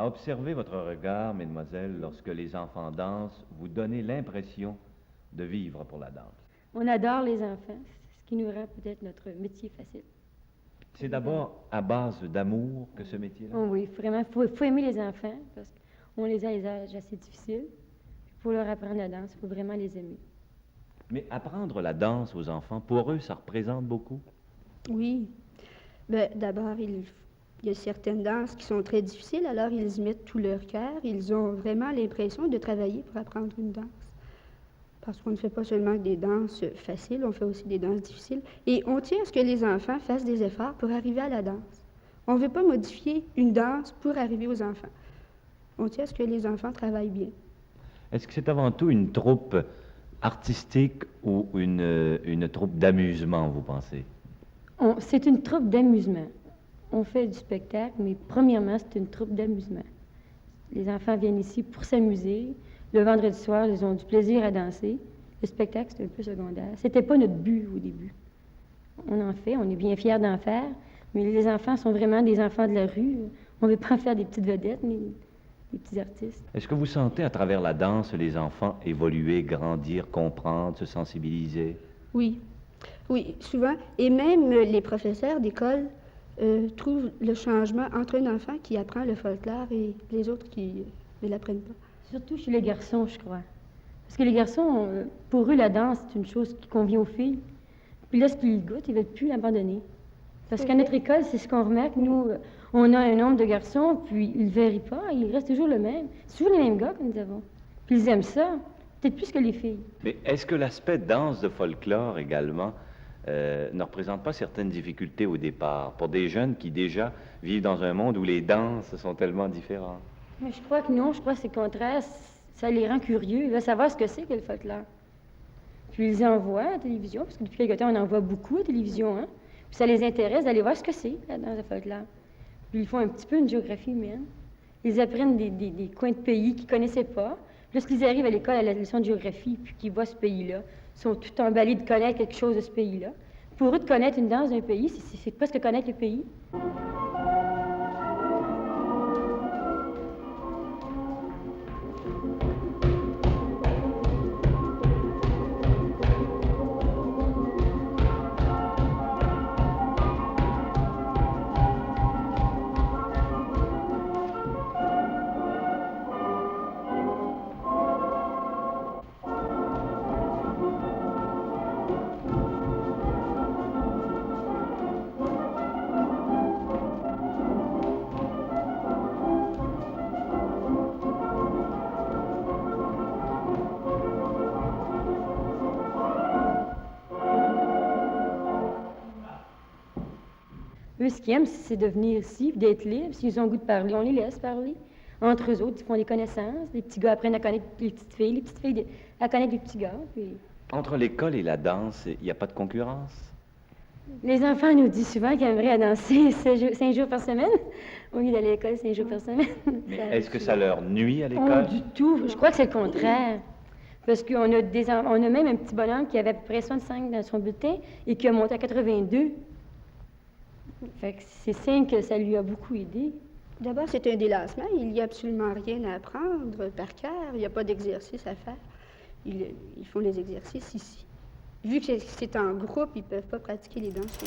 À observer votre regard, mesdemoiselles, lorsque les enfants dansent, vous donnez l'impression de vivre pour la danse. On adore les enfants, ce qui nous rend peut-être notre métier facile. C'est d'abord à base d'amour que ce métier-là? Oh oui, vraiment, faut aimer les enfants, parce qu'on les a à des âges assez difficiles. Pour leur apprendre la danse, il faut vraiment les aimer. Mais apprendre la danse aux enfants, pour eux, ça représente beaucoup? Oui. Ben, d'abord, il y a certaines danses qui sont très difficiles, alors ils y mettent tout leur cœur. Ils ont vraiment l'impression de travailler pour apprendre une danse. Parce qu'on ne fait pas seulement des danses faciles, on fait aussi des danses difficiles. Et on tient à ce que les enfants fassent des efforts pour arriver à la danse. On ne veut pas modifier une danse pour arriver aux enfants. On tient à ce que les enfants travaillent bien. Est-ce que c'est avant tout une troupe artistique ou une troupe d'amusement, vous pensez? C'est une troupe d'amusement. On fait du spectacle, mais premièrement, c'est une troupe d'amusement. Les enfants viennent ici pour s'amuser. Le vendredi soir, ils ont du plaisir à danser. Le spectacle, c'est un peu secondaire. C'était pas notre but au début. On en fait, on est bien fiers d'en faire, mais les enfants sont vraiment des enfants de la rue. On ne veut pas en faire des petites vedettes, mais des petits artistes. Est-ce que vous sentez à travers la danse les enfants évoluer, grandir, comprendre, se sensibiliser? Oui, oui, souvent. Et même les professeurs d'école trouvent le changement entre un enfant qui apprend le folklore et les autres qui ne l'apprennent pas. Surtout chez les garçons, je crois. Parce que les garçons, pour eux, la danse, c'est une chose qui convient aux filles. Puis là, ce qu'ils goûtent, ils ne veulent plus l'abandonner. Parce qu'à notre école, c'est ce qu'on remarque. Nous, on a un nombre de garçons, puis ils ne varient pas. Ils restent toujours le même. C'est toujours les mêmes gars que nous avons. Puis ils aiment ça, peut-être plus que les filles. Mais est-ce que l'aspect danse de folklore également ne représente pas certaines difficultés au départ pour des jeunes qui déjà vivent dans un monde où les danses sont tellement différentes? Mais je crois que non, je crois que c'est le contraire. Ça les rend curieux. Ils veulent savoir ce que c'est que le folklore. Puis ils en voient à la télévision, parce que depuis quelque temps, on en voit beaucoup à la télévision, hein. Puis ça les intéresse d'aller voir ce que c'est, la danse de folklore. Puis ils font un petit peu une géographie humaine. Ils apprennent des coins de pays qu'ils ne connaissaient pas. Puis lorsqu'ils arrivent à l'école, à la leçon de géographie, puis qu'ils voient ce pays-là, ils sont tout emballés de connaître quelque chose de ce pays-là. Pour eux, de connaître une danse d'un pays, c'est presque connaître le pays. Eux, ce qu'ils aiment, c'est de venir ici, d'être libres. S'ils ont le goût de parler, on les laisse parler. Entre eux autres, ils font des connaissances. Les petits gars apprennent à connaître les petites filles à connaître les petits gars. Puis... Entre l'école et la danse, il n'y a pas de concurrence? Les enfants nous disent souvent qu'ils aimeraient danser 5 jours par semaine, au lieu d'aller à l'école 5 jours par semaine. Mais est-ce que ça leur nuit à Oh, l'école? du tout. Je crois que c'est le contraire. Parce qu'on a, on a même un petit bonhomme qui avait à peu près 65 dans son bulletin et qui a monté à 82. Fait que c'est signe que ça lui a beaucoup aidé. D'abord, c'est un délassement. Il n'y a absolument rien à apprendre par cœur. Il n'y a pas d'exercice à faire. Ils font les exercices ici. Vu que c'est en groupe, ils ne peuvent pas pratiquer les danses.